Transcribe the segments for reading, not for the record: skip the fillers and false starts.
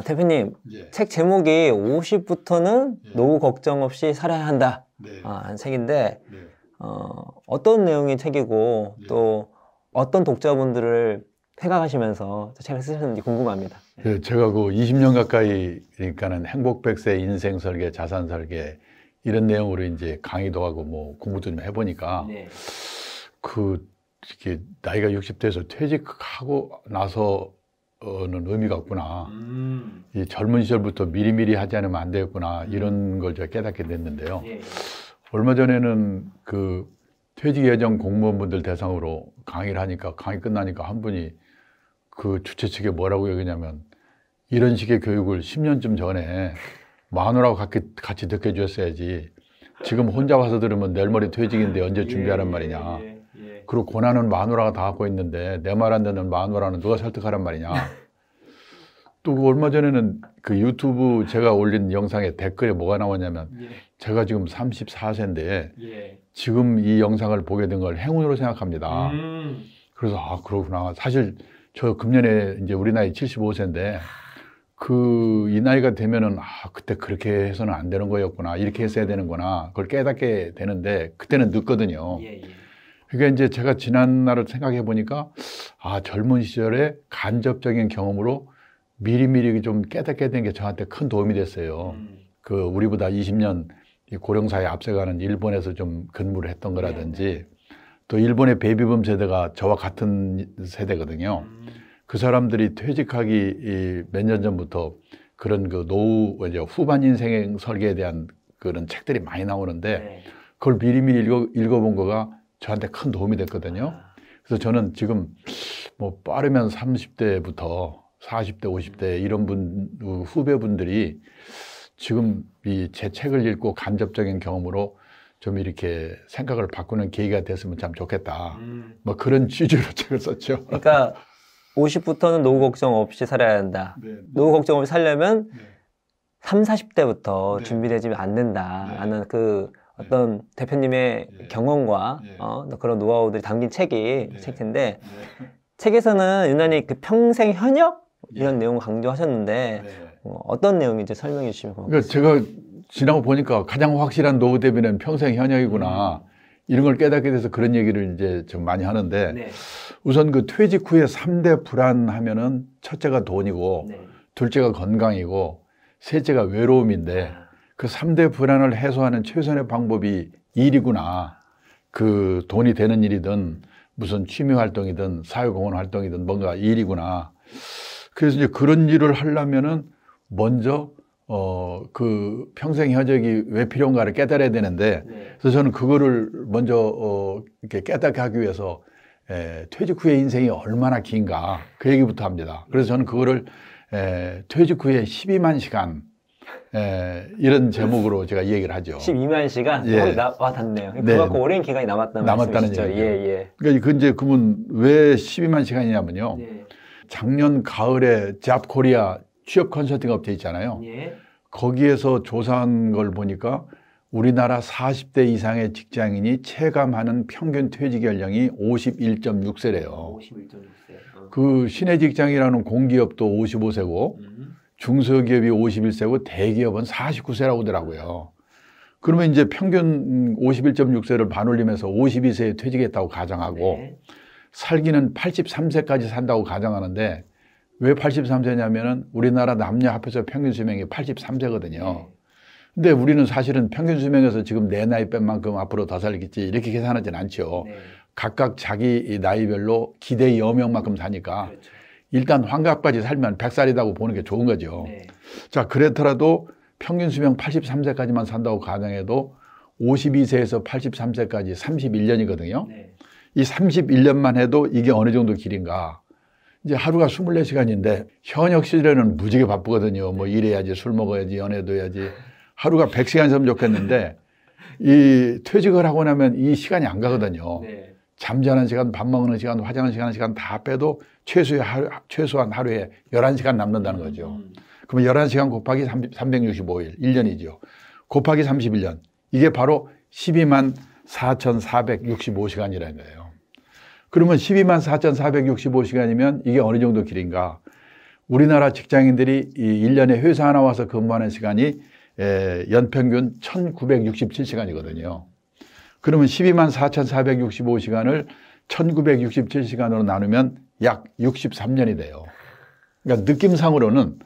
대표님, 예. 책 제목이 50부터는 예. 노후 걱정 없이 살아야 한다. 네. 한 책인데, 네. 어떤 내용의 책이고, 예. 또 어떤 독자분들을 생각하시면서 책을 쓰셨는지 궁금합니다. 예, 제가 그 20년 가까이 그러니까는 행복 100세 인생 설계, 자산 설계 이런 내용으로 이제 강의도 하고 뭐 공부도 좀 해보니까 네. 이렇게 나이가 60대에서 퇴직하고 나서는 의미가 없구나. 이 젊은 시절부터 미리미리 하지 않으면 안 되겠구나. 이런 걸 제가 깨닫게 됐는데요. 예. 얼마 전에는 그 퇴직 예정 공무원분들 대상으로 강의를 하니까 강의 끝나니까 한 분이 그 주최 측에 뭐라고 얘기냐면 이런 식의 교육을 10년쯤 전에 마누라하고 같이 듣게 해줬어야지. 지금 혼자 와서 들으면 내일 모레 퇴직인데 언제 준비하란 말이냐. 그리고 고난은 마누라가 다 갖고 있는데 내 말 안 듣는 마누라는 누가 설득하란 말이냐. 또 얼마 전에는 그 유튜브 제가 올린 영상에 댓글에 뭐가 나왔냐면 제가 지금 34세인데 지금 이 영상을 보게 된 걸 행운으로 생각합니다. 그래서 그렇구나. 사실 저 금년에 이제 우리 나이 75세인데 이 나이가 되면은 그때 그렇게 해서는 안 되는 거였구나. 이렇게 했어야 되는구나. 그걸 깨닫게 되는데 그때는 늦거든요. 그러니까 이제 제가 지난 날을 생각해 보니까 젊은 시절에 간접적인 경험으로 미리미리 좀 깨닫게 된 게 저한테 큰 도움이 됐어요. 우리보다 20년 고령사회에 앞서가는 일본에서 좀 근무를 했던 거라든지 또 일본의 베이비붐 세대가 저와 같은 세대거든요. 그 사람들이 퇴직하기 몇 년 전부터 그런 노후 후반 인생 설계에 대한 그런 책들이 많이 나오는데 그걸 미리미리 읽어본 거가 저한테 큰 도움이 됐거든요. 그래서 저는 지금 뭐 빠르면 30대부터 40대, 50대 이런 후배분들이 지금 제 책을 읽고 간접적인 경험으로 좀 이렇게 생각을 바꾸는 계기가 됐으면 참 좋겠다. 뭐 그런 취지로 책을 썼죠. 그러니까 50부터는 노후 걱정 없이 살아야 한다. 노후 걱정 없이 살려면 30, 40대부터 준비되지 않는다라는 어떤 대표님의 경험과 그런 노하우들이 담긴 책이 책인데 책에서는 유난히 평생 현역 이런 내용을 강조하셨는데 어떤 내용인지 설명해 주시면 고맙겠습니다. 그러니까 제가 지나고 보니까 가장 확실한 노후 대비는 평생 현역이구나. 이런 걸 깨닫게 돼서 그런 얘기를 이제 좀 많이 하는데 우선 퇴직 후에 3대 불안하면은 첫째가 돈이고 둘째가 건강이고 셋째가 외로움인데 그 3대 불안을 해소하는 최선의 방법이 일이구나. 돈이 되는 일이든 무슨 취미 활동이든 사회공헌 활동이든 뭔가 일이구나. 그래서 이제 그런 일을 하려면은 먼저 평생 현역이 왜 필요한가를 깨달아야 되는데 그래서 저는 그거를 먼저 이렇게 깨닫게 하기 위해서 퇴직 후의 인생이 얼마나 긴가 그 얘기부터 합니다. 그래서 저는 그거를 퇴직 후에 12만 시간 이런 제목으로 제가 이 얘기를 하죠. 12만 시간? 와 닿네요. 그만큼 오랜 기간이 남았다는 말씀이시죠. 얘기죠. 그러니까 그러면 왜 12만 시간이냐면요. 작년 가을에 잡코리아 취업 컨설팅 업체 있잖아요. 거기에서 조사한 걸 보니까 우리나라 40대 이상의 직장인이 체감하는 평균 퇴직 연령이 51.6세래요. 51.6세. 시내 직장이라는 공기업도 55세고 중소기업이 51세고 대기업은 49세라고 하더라고요. 그러면 이제 평균 51.6세를 반올림해서 52세에 퇴직했다고 가정하고 살기는 83세까지 산다고 가정하는데 왜 83세냐면은 우리나라 남녀 합해서 평균 수명이 83세거든요. 근데 우리는 사실은 평균 수명에서 지금 내 나이 뺀 만큼 앞으로 더 살겠지 이렇게 계산하진 않죠. 각각 자기 나이별로 기대 여명만큼 사니까 일단 환갑까지 살면 100살이라고 보는 게 좋은 거죠. 자, 그렇더라도 평균 수명 83세까지만 산다고 가정해도 52세에서 83세까지 31년이거든요. 이 31년만 해도 이게 어느 정도 길인가. 이제 하루가 24시간인데 현역 시절에는 무지개 바쁘거든요. 뭐 일해야지, 술 먹어야지, 연애도 해야지. 하루가 100시간이면 좋겠는데 이 퇴직을 하고 나면 이 시간이 안 가거든요. 잠자는 시간, 밥 먹는 시간, 화장하는 시간 다 빼도 최소한 하루에 11시간 남는다는 거죠. 그러면 11시간 곱하기 365일, 1년이죠. 곱하기 31년. 이게 바로 12만 4,465시간이라는 거예요. 그러면 12만 4,465시간이면 이게 어느 정도 길인가? 우리나라 직장인들이 이 1년에 회사 하나 와서 근무하는 시간이 연평균 1967시간이거든요. 그러면 124,465시간을 1967시간으로 나누면 약 63년이 돼요. 그러니까 느낌상으로는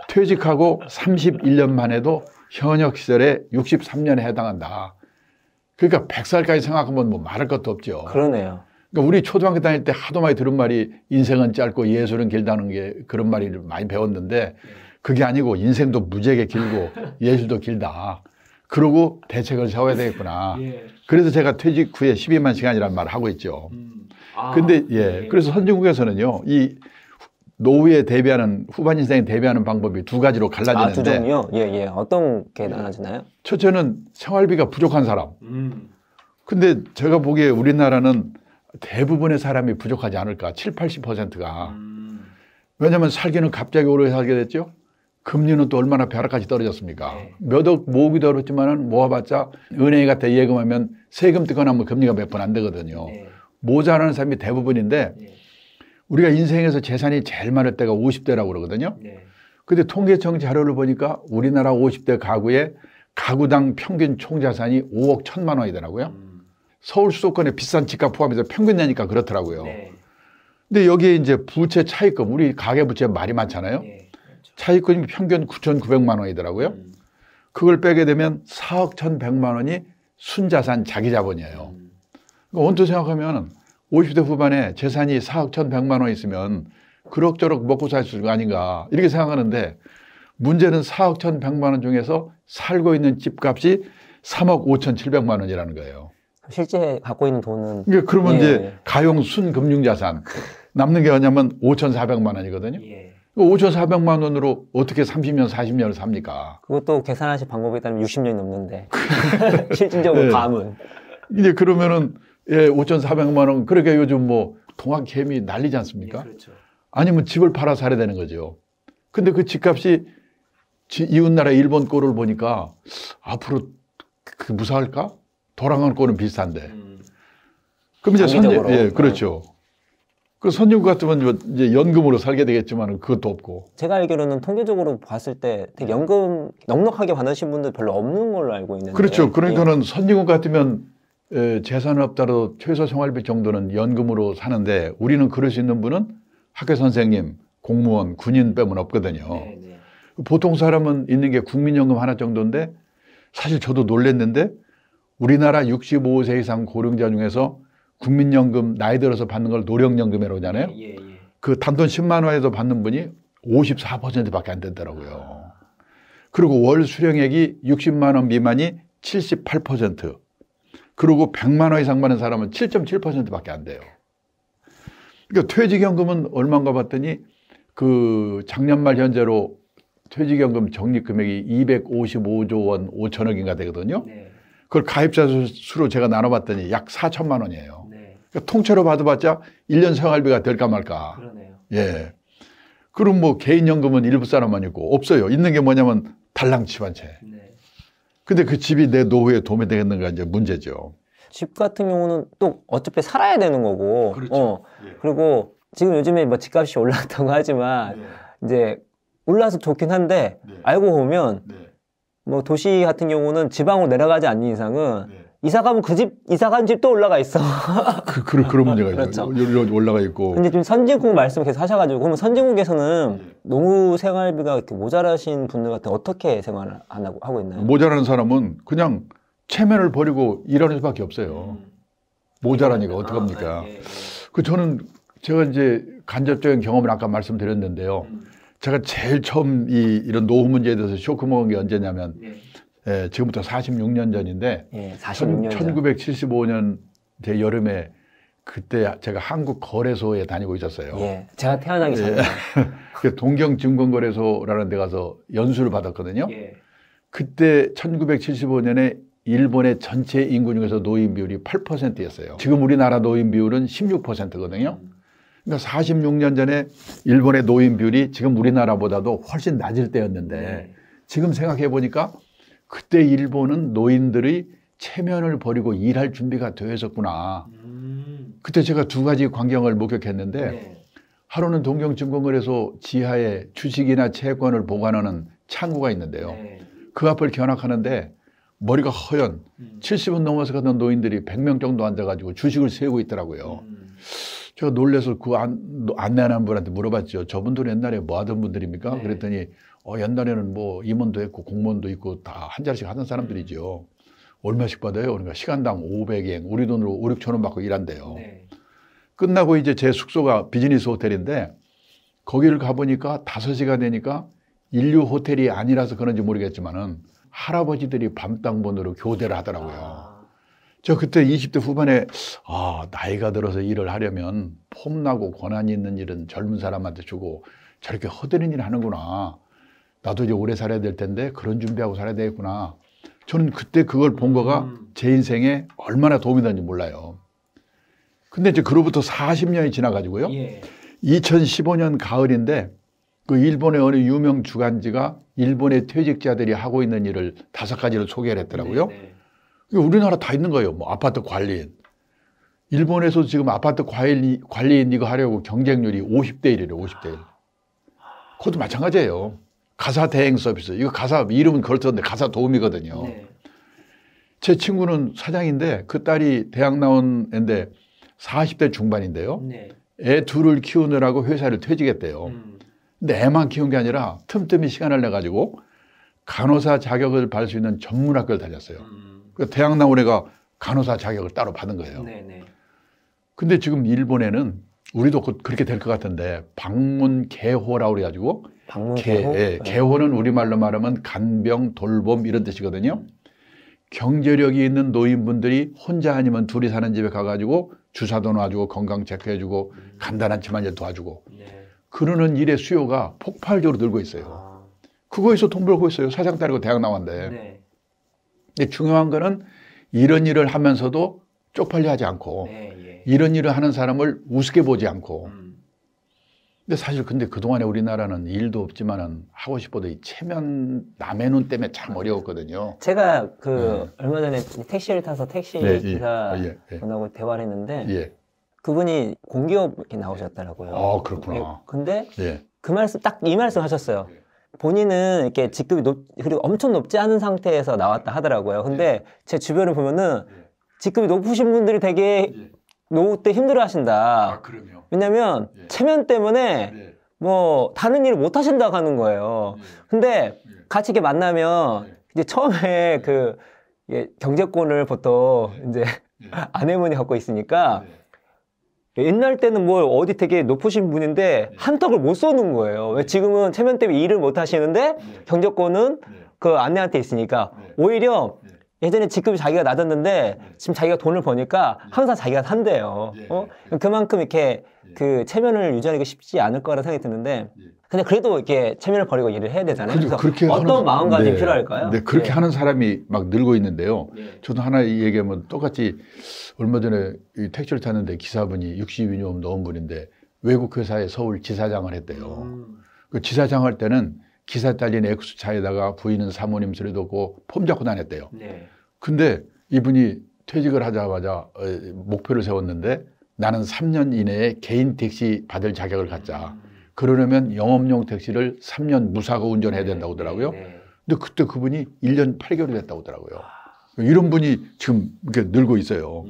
퇴직하고 31년 만에도 현역 시절에 63년에 해당한다. 그러니까 100살까지 생각하면 뭐 말할 것도 없죠. 그러네요. 그러니까 우리 초등학교 다닐 때 하도 많이 들은 말이 인생은 짧고 예술은 길다는 게 그런 말을 많이 배웠는데 그게 아니고 인생도 무지하게 길고 예술도 길다. 그러고 대책을 세워야 되겠구나. 그래서 제가 퇴직 후에 12만 시간이라는 말을 하고 있죠. 근데 그래서 선진국에서는요, 이 노후에 대비하는 후반 인생에 대비하는 방법이 두 가지로 갈라지는데. 두 종류요? 예. 어떤 게 나눠지나요? 첫째는 생활비가 부족한 사람. 근데 제가 보기에 우리나라는 대부분의 사람이 부족하지 않을까. 7, 80%가. 왜냐하면 살기는 갑자기 오래 살게 됐죠. 금리는 또 얼마나 벼락같이 떨어졌습니까? 몇 억 모으기도 어렵지만 모아봤자 은행에 갖다 예금하면 세금 뜯거나 하면 금리가 몇 번 안 되거든요. 모자라는 사람이 대부분인데 우리가 인생에서 재산이 제일 많을 때가 50대라고 그러거든요. 근데 통계청 자료를 보니까 우리나라 50대 가구의 가구당 평균 총자산이 5억 1천만 원이더라고요. 서울 수도권의 비싼 집값 포함해서 평균 내니까 그렇더라고요. 근데 여기에 이제 부채 차입금, 우리 가계부채 말이 많잖아요. 차입금이 평균 9,900만 원이더라고요. 그걸 빼게 되면 4억 1,100만 원이 순자산 자기 자본이에요. 그러니까 원투 생각하면 50대 후반에 재산이 4억 1,100만 원 있으면 그럭저럭 먹고 살 수 아닌가 이렇게 생각하는데 문제는 4억 1,100만 원 중에서 살고 있는 집값이 3억 5,700만 원이라는 거예요. 실제 갖고 있는 돈은 그러면 이제 가용 순금융자산 남는 게 뭐냐면 5,400만 원이거든요. 5,400만 원으로 어떻게 30년, 40년을 삽니까? 그것도 계산하실 방법이 있다면 60년이 넘는데 실질적으로 감은. 이제 그러면은 5,400만 원 그러니까 요즘 뭐 동학 개미 난리지 않습니까? 그렇죠. 아니면 집을 팔아 살아야 되는 거죠. 근데 그 집값이 이웃나라 일본 꼴을 보니까 앞으로 그 무사할까? 돌아가는 꼴은 비슷한데. 그럼 이제 그렇죠. 그 선진국 같으면 이제 연금으로 살게 되겠지만 그것도 없고. 제가 알기로는 통계적으로 봤을 때 되게 연금 넉넉하게 받으신 분들 별로 없는 걸로 알고 있는데. 그렇죠. 그러니까는 선진국 같으면 재산은 없더라도 최소 생활비 정도는 연금으로 사는데 우리는 그럴 수 있는 분은 학교 선생님, 공무원, 군인 빼면 없거든요. 보통 사람은 있는 게 국민연금 하나 정도인데 사실 저도 놀랐는데 우리나라 65세 이상 고령자 중에서 국민연금 나이 들어서 받는 걸 노령연금이라고 하잖아요. 그 단돈 10만 원에도 받는 분이 54%밖에 안 되더라고요. 그리고 월 수령액이 60만 원 미만이 78%. 그리고 100만 원 이상 받는 사람은 7.7%밖에 안 돼요. 그러니까 퇴직연금은 얼마인가 봤더니 그 작년 말 현재로 퇴직연금 적립금액이 255조 원 5천억인가 되거든요. 그걸 가입자 수로 제가 나눠봤더니 약 4천만 원이에요. 그러니까 통째로 받아봤자 1년 생활비가 될까 말까. 그러네요. 예. 그럼 뭐 개인연금은 일부 사람만 있고 없어요. 있는 게 뭐냐면 달랑 집 한 채. 근데 그 집이 내 노후에 도움이 되겠는가 이제 문제죠. 집 같은 경우는 또 어차피 살아야 되는 거고. 그렇죠. 그리고 지금 요즘에 뭐 집값이 올랐다고 하지만 이제 올라서 좋긴 한데 알고 보면 뭐 도시 같은 경우는 지방으로 내려가지 않는 이상은 이사 가면 이사 간 집도 올라가 있어. 그런 문제가 그렇죠. 올라가 있고. 근데 지금 선진국 말씀을 계속 하셔가지고, 그러면 선진국에서는 노후 생활비가 이렇게 모자라신 분들 같은 어떻게 생활을 하고 있나요? 모자라는 사람은 그냥 체면을 버리고 일하는 수밖에 없어요. 모자라니까 어떡합니까? 저는 제가 이제 간접적인 경험을 아까 말씀드렸는데요. 제가 제일 처음 이런 노후 문제에 대해서 쇼크 먹은 게 언제냐면 지금부터 46년 전인데 46년 전. 1975년 제 여름에 그때 제가 한국거래소에 다니고 있었어요. 제가 태어나기 전에. 동경증권거래소라는 데 가서 연수를 받았거든요. 그때 1975년에 일본의 전체 인구 중에서 노인 비율이 8%였어요. 지금 우리나라 노인 비율은 16%거든요. 그러니까 46년 전에 일본의 노인 비율이 지금 우리나라보다도 훨씬 낮을 때였는데 지금 생각해 보니까 그때 일본은 노인들의 체면을 버리고 일할 준비가 되어 있었구나. 그때 제가 두 가지 광경을 목격했는데 하루는 동경증권거래소 지하에 주식이나 채권을 보관하는 창구가 있는데요. 네. 그 앞을 견학하는데 머리가 허연 70은 넘어서 가던 노인들이 100명 정도 앉아가지고 주식을 세우고 있더라고요. 제가 놀라서 그 안내하는 분한테 물어봤죠. 저분들 옛날에 뭐 하던 분들입니까? 네. 그랬더니 옛날에는 뭐 임원도 했고 공무원도 있고 다 한 자리씩 하던 사람들이죠. 얼마씩 받아요? 그러니까 시간당 500엔, 우리 돈으로 5, 6천 원 받고 일한대요. 네. 끝나고 이제 제 숙소가 비즈니스 호텔인데 거기를 가보니까 5시가 되니까 인류 호텔이 아니라서 그런지 모르겠지만은 할아버지들이 밤땅번으로 교대를 하더라고요. 저 그때 20대 후반에 나이가 들어서 일을 하려면 폼나고 권한이 있는 일은 젊은 사람한테 주고 저렇게 허드렛 일을 하는구나. 나도 이제 오래 살아야 될 텐데 그런 준비하고 살아야 되겠구나. 저는 그때 그걸 본 거가 제 인생에 얼마나 도움이 되는지 몰라요. 근데 이제 그로부터 40년이 지나가지고요. 예. 2015년 가을인데 그 일본의 어느 유명 주간지가 일본의 퇴직자들이 하고 있는 일을 5가지를 소개를 했더라고요. 네. 우리나라 다 있는 거예요. 뭐 아파트 관리인. 일본에서 지금 아파트 관리인 이거 하려고 경쟁률이 50대 1이래요. 50대 1. 그것도 마찬가지예요. 가사 대행 서비스. 이거 가사 이름은 걸쳤는데 가사 도우미거든요. 네. 제 친구는 사장인데 그 딸이 대학 나온 애인데 40대 중반인데요. 네. 애 둘을 키우느라고 회사를 퇴직했대요. 근데 애만 키운 게 아니라 틈틈이 시간을 내가지고 간호사 자격을 받을 수 있는 전문학교를 다녔어요. 그 대학 나온 애가 간호사 자격을 따로 받은 거예요. 네네. 근데 지금 일본에는 우리도 곧 그렇게 될 것 같은데 방문개호라고 그래가지고 방문개호? 개호는 우리말로 말하면 간병, 돌봄 이런 뜻이거든요. 경제력이 있는 노인분들이 혼자 아니면 둘이 사는 집에 가가지고 주사도 놔주고 건강 체크해주고 간단한 집안일 도와주고 네. 그러는 일의 수요가 폭발적으로 늘고 있어요. 그거에서 돈 벌고 있어요. 사장 딸이고 대학 나왔는데. 네. 근데 중요한 거는 이런 일을 하면서도 쪽팔려 하지 않고 네, 이런 일을 하는 사람을 우습게 보지 않고 근데 사실 그동안에 우리나라는 일도 없지만은 하고 싶어도 이 체면 남의 눈 때문에 참 어려웠거든요. 제가 얼마 전에 택시를 타서 택시 기사 분하고 대화를 했는데 그분이 공기업 이렇게 나오셨더라고요. 그렇구나. 근데 그 말씀 딱 이 말씀 하셨어요. 본인은 이렇게 직급이 그리고 엄청 높지 않은 상태에서 나왔다 하더라고요. 근데 제 주변을 보면은 직급이 높으신 분들이 되게 노후 때 힘들어 하신다. 왜냐면 체면 때문에 뭐 다른 일을 못 하신다고 하는 거예요. 근데 같이 이렇게 만나면 이제 처음에 그 경제권을 보통 이제 아내분이 갖고 있으니까 옛날 때는 뭐 어디 되게 높으신 분인데 한턱을 못 쏘는 거예요. 왜 지금은 체면 때문에 일을 못 하시는데 경제권은 그 아내한테 있으니까 오히려 예전에 직급이 자기가 낮았는데 지금 자기가 돈을 버니까 항상 자기가 산대요. 그만큼 이렇게 그 체면을 유지하는 게 쉽지 않을 거라 생각이 드는데 근데 그래도 이렇게 체면을 버리고 일을 해야 되잖아요. 그래서 어떤 마음가짐이 필요할까요? 네, 그렇게 하는 사람이 막 늘고 있는데요. 저도 하나 얘기하면 똑같이 얼마 전에 이 택시를 탔는데 기사분이 60이 넘은 분인데 외국 회사에 서울 지사장을 했대요. 그 지사장 할 때는 기사 딸린 엑스차에다가 부인은 사모님 소리도 없고 폼 잡고 다녔대요. 근데 이분이 퇴직을 하자마자 목표를 세웠는데 나는 3년 이내에 개인 택시 받을 자격을 갖자. 그러려면 영업용 택시를 3년 무사고 운전해야 된다고 하더라고요. 근데 그때 그분이 1년 8개월이 됐다고 하더라고요. 이런 분이 지금 이렇게 늘고 있어요.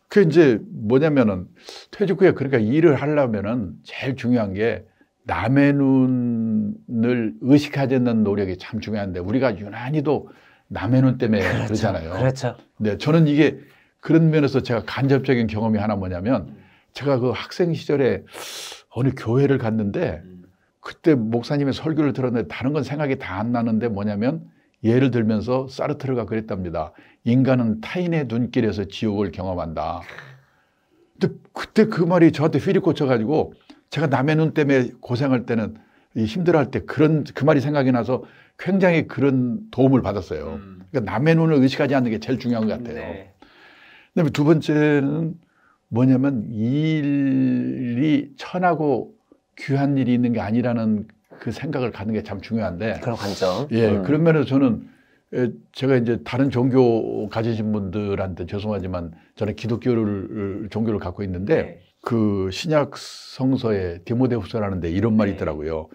그게 이제 뭐냐면은 퇴직 후에 그러니까 일을 하려면은 제일 중요한 게 남의 눈을 의식하지 않는 노력이 참 중요한데 우리가 유난히도 남의 눈 때문에 그러잖아요. 그렇죠. 네, 저는 이게 그런 면에서 제가 간접적인 경험이 하나 뭐냐면 제가 그 학생 시절에 어느 교회를 갔는데 그때 목사님의 설교를 들었는데 다른 건 생각이 다 안 나는데 뭐냐면 예를 들면서 사르트르가 그랬답니다. 인간은 타인의 눈길에서 지옥을 경험한다. 근데 그때 그 말이 저한테 휘리 꽂혀가지고 제가 남의 눈 때문에 고생할 때는 힘들어할 때 그 말이 생각이 나서 굉장히 그런 도움을 받았어요. 그러니까 남의 눈을 의식하지 않는 게 제일 중요한 것 같아요. 그다음에 두 번째는 뭐냐면 이 일이 천하고 귀한 일이 있는 게 아니라는 그 생각을 갖는 게 참 중요한데. 그런 관점. 그런 면에서 저는 제가 이제 다른 종교 가지신 분들한테 죄송하지만 저는 종교를 갖고 있는데 그 신약 성서에 디모데후서라는데 이런 말이 있더라고요.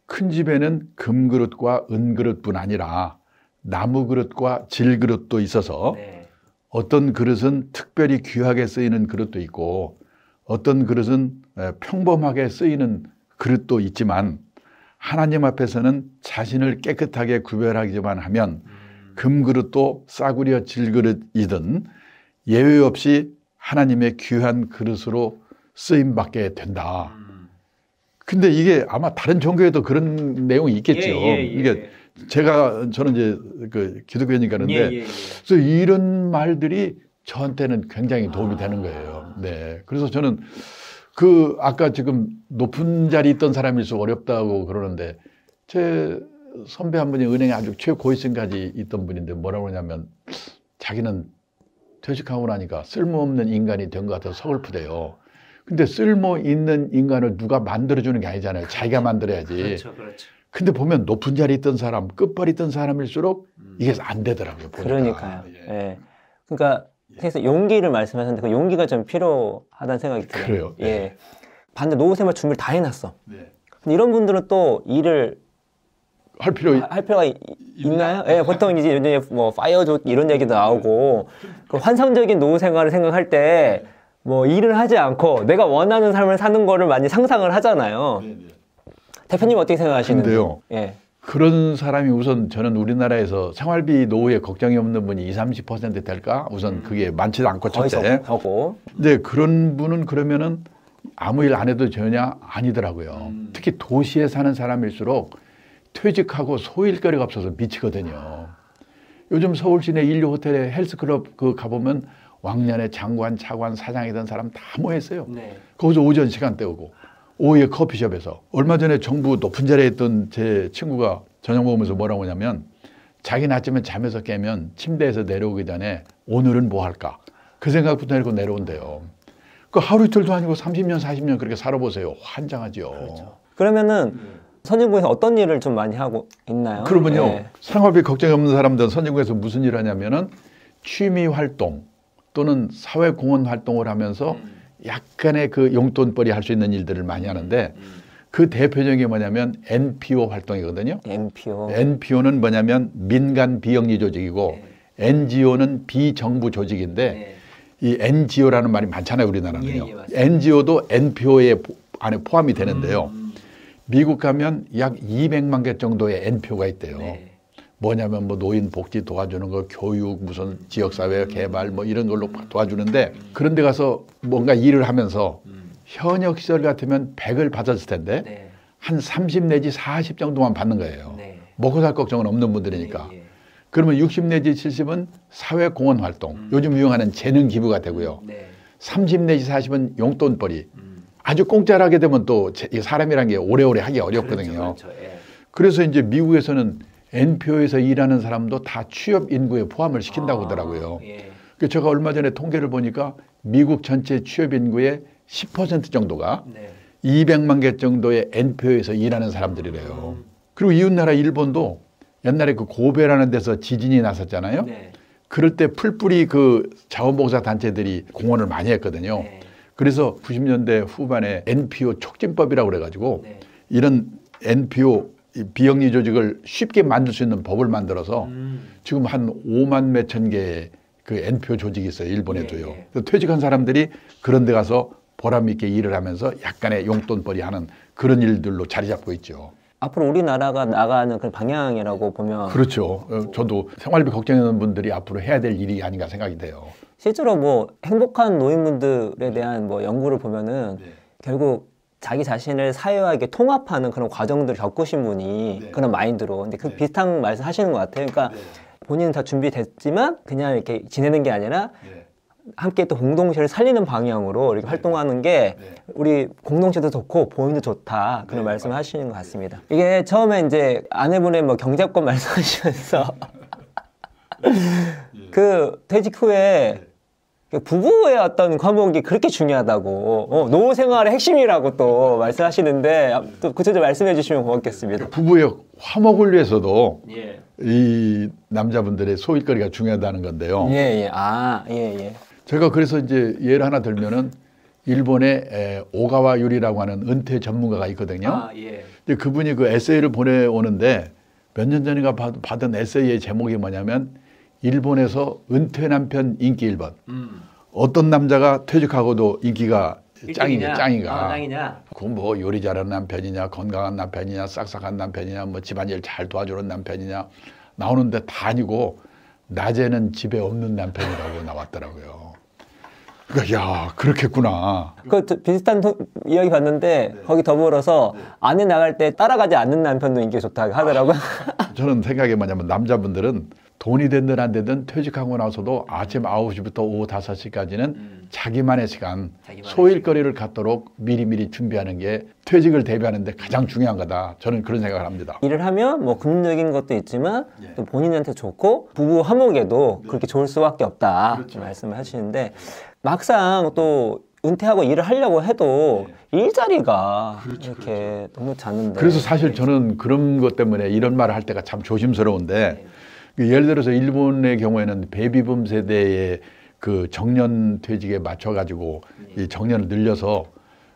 큰 집에는 금그릇과 은그릇뿐 아니라 나무 그릇과 질 그릇도 있어서 어떤 그릇은 특별히 귀하게 쓰이는 그릇도 있고 어떤 그릇은 평범하게 쓰이는 그릇도 있지만 하나님 앞에서는 자신을 깨끗하게 구별하기만 하면 금그릇도 싸구려 질그릇이든 예외 없이 하나님의 귀한 그릇으로 쓰임받게 된다. 근데 이게 아마 다른 종교에도 그런 내용이 있겠죠. 이게 저는 이제 그 기독교니까 그런데 그래서 이런 말들이 저한테는 굉장히 도움이 되는 거예요. 네. 그래서 저는 그 아까 지금 높은 자리에 있던 사람일수록 어렵다고 그러는데 제 선배 한 분이 은행에 아주 최고위층까지 있던 분인데 뭐라고 그러냐면 자기는 퇴직하고 나니까 쓸모없는 인간이 된 것 같아서 서글프대요. 근데 쓸모 있는 인간을 누가 만들어주는 게 아니잖아요. 자기가 만들어야지. 그렇죠. 근데 보면 높은 자리에 있던 사람, 끝발에 있던 사람일수록 이게 안 되더라고요. 보니까. 그러니까요. 예. 그러니까 그래서 용기를 말씀하셨는데 그 용기가 좀 필요하다는 생각이 들어요. 그래요. 네. 예. 반대 노후 생활 준비를 다 해놨어. 근데 이런 분들은 또 일을 할 필요가 있나요? 예, 보통 이제 요즘에 뭐 파이어족 이런 얘기도 나오고 그 환상적인 노후 생활을 생각할 때 뭐 일을 하지 않고 내가 원하는 삶을 사는 거를 많이 상상을 하잖아요. 대표님 어떻게 생각하시는데요? 예. 그런 사람이 우선 저는 우리나라에서 생활비 노후에 걱정이 없는 분이 20~30% 될까? 우선 그게 많지도 않고 첫째. 근데 그런 분은 그러면은 아무 일 안 해도 전혀 아니더라고요. 특히 도시에 사는 사람일수록 퇴직하고 소일거리가 없어서 미치거든요. 요즘 서울 시내 인류 호텔에 헬스클럽 그 가보면 왕년에 장관, 차관, 사장이던 사람 다 모였어요. 거기서 오전 시간 때우고 오후에 커피숍에서. 얼마 전에 정부 높은 자리에 있던 제 친구가 저녁 먹으면서 뭐라고 하냐면 자기는 아침에 잠에서 깨면 침대에서 내려오기 전에 오늘은 뭐 할까? 그 생각부터 해고 내려온대요. 그 하루 이틀도 아니고 30년, 40년 그렇게 살아보세요. 환장하죠. 그렇죠. 그러면은 선진국에서 어떤 일을 좀 많이 하고 있나요? 그러면요. 네. 생활비 걱정이 없는 사람들은 선진국에서 무슨 일을 하냐면은 취미 활동 또는 사회공헌 활동을 하면서 약간의 그 용돈벌이 할 수 있는 일들을 많이 하는데 그 대표적인 게 뭐냐면 NPO 활동이거든요. NPO는 뭐냐면 민간 비영리 조직이고 NGO는 비정부 조직인데 이 NGO라는 말이 많잖아요, 우리나라는요. NGO도 NPO에 안에 포함이 되는데요. 미국 가면 약 200만 개 정도의 NPO가 있대요. 뭐냐면 뭐 노인 복지 도와주는 거, 교육, 무슨 지역사회 개발 뭐 이런 걸로 도와주는데 그런 데 가서 뭔가 일을 하면서 현역 시절 같으면 100을 받았을 텐데 한 30 내지 40 정도만 받는 거예요. 먹고 살 걱정은 없는 분들이니까. 그러면 60 내지 70은 사회공헌 활동, 요즘 유행하는 재능 기부가 되고요. 30 내지 40은 용돈벌이. 아주 공짜로 하게 되면 또 사람이란 게 오래오래 하기 어렵거든요. 그래서 이제 미국에서는 NPO에서 일하는 사람도 다 취업 인구에 포함을 시킨다고 하더라고요. 그래서 제가 얼마 전에 통계를 보니까 미국 전체 취업 인구의 10% 정도가 200만 개 정도의 NPO에서 일하는 사람들이래요. 그리고 이웃나라 일본도 옛날에 그 고베라는 데서 지진이 났었잖아요. 그럴 때 풀뿌리 그 자원봉사 단체들이 공헌을 많이 했거든요. 그래서 90년대 후반에 NPO 촉진법이라고 그래가지고 이런 NPO 비영리 조직을 쉽게 만들 수 있는 법을 만들어서 지금 한 5만 몇천 개의 그 NPO 조직이 있어요. 일본에도요. 그래서 퇴직한 사람들이 그런 데 가서 보람 있게 일을 하면서 약간의 용돈벌이 하는 그런 일들로 자리 잡고 있죠. 앞으로 우리나라가 나가는 그런 방향이라고 보면 그렇죠. 저도 생활비 걱정하는 분들이 앞으로 해야 될 일이 아닌가 생각이 돼요. 실제로 뭐 행복한 노인분들에 대한 뭐 연구를 보면은 결국 자기 자신을 사회와 통합하는 그런 과정들을 겪으신 분이 그런 마인드로 근데 그 비슷한 말씀 하시는 것 같아요. 그러니까 본인은 다 준비됐지만 그냥 이렇게 지내는 게 아니라 함께 또 공동체를 살리는 방향으로 이렇게 활동하는 게 우리 공동체도 좋고 본인도 좋다 그런 말씀을 하시는 것 같습니다. 이게 처음에 이제 아내분의 뭐 경제권 말씀하시면서 그 퇴직 후에 부부의 어떤 과목이 그렇게 중요하다고 노후 생활의 핵심이라고 또 말씀하시는데 또 구체적으로 말씀해 주시면 고맙겠습니다. 부부의 화목을 위해서도 이 남자분들의 소일거리가 중요하다는 건데요. 예. 제가 그래서 이제 예를 하나 들면은 일본의 오가와 유리라고 하는 은퇴 전문가가 있거든요. 예. 근데 그분이 그 에세이를 보내오는데 몇 년 전인가 받은 에세이의 제목이 뭐냐면 일본에서 은퇴 남편 인기 1번. 어떤 남자가 퇴직하고도 인기가 짱이냐. 짱이냐. 그건 뭐 요리 잘하는 남편이냐, 건강한 남편이냐, 싹싹한 남편이냐, 뭐 집안일 잘 도와주는 남편이냐 나오는데 다 아니고 낮에는 집에 없는 남편이라고 나왔더라고요. 그러니까 야 그렇겠구나. 그 비슷한 이야기 봤는데 네. 거기 더불어서 네. 아내 나갈 때 따라가지 않는 남편도 인기 좋다고 하더라고요. 저는 생각이 뭐냐면 남자분들은 돈이 됐든 안 되든 퇴직하고 나서도 아침 9시부터 오후 5시까지는 자기만의 시간, 소일거리를 갖도록 미리미리 준비하는 게 퇴직을 대비하는 데 가장 중요한 거다. 저는 그런 생각을 합니다. 일을 하면 뭐 금전적인 것도 있지만 또 본인한테 좋고 부부 화목에도 그렇게 좋을 수밖에 없다. 그렇죠. 말씀을 하시는데 막상 또 은퇴하고 일을 하려고 해도 일자리가 이렇게 너무 작은데. 그래서 사실 저는 그런 것 때문에 이런 말을 할 때가 참 조심스러운데 예를 들어서 일본의 경우에는 베이비붐 세대의 그 정년 퇴직에 맞춰가지고 이 정년을 늘려서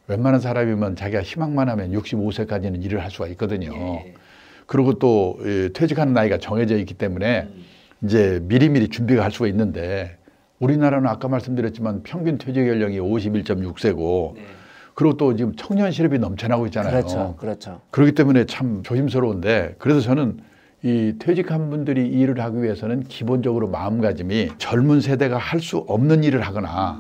웬만한 사람이면 자기가 희망만 하면 65세까지는 일을 할 수가 있거든요. 그리고 또 퇴직하는 나이가 정해져 있기 때문에 이제 미리미리 준비가 할 수가 있는데 우리나라는 아까 말씀드렸지만 평균 퇴직 연령이 51.6세고 그리고 또 지금 청년 실업이 넘쳐나고 있잖아요. 그렇죠. 그렇기 때문에 참 조심스러운데 그래서 저는 이 퇴직한 분들이 일을 하기 위해서는 기본적으로 마음가짐이 젊은 세대가 할 수 없는 일을 하거나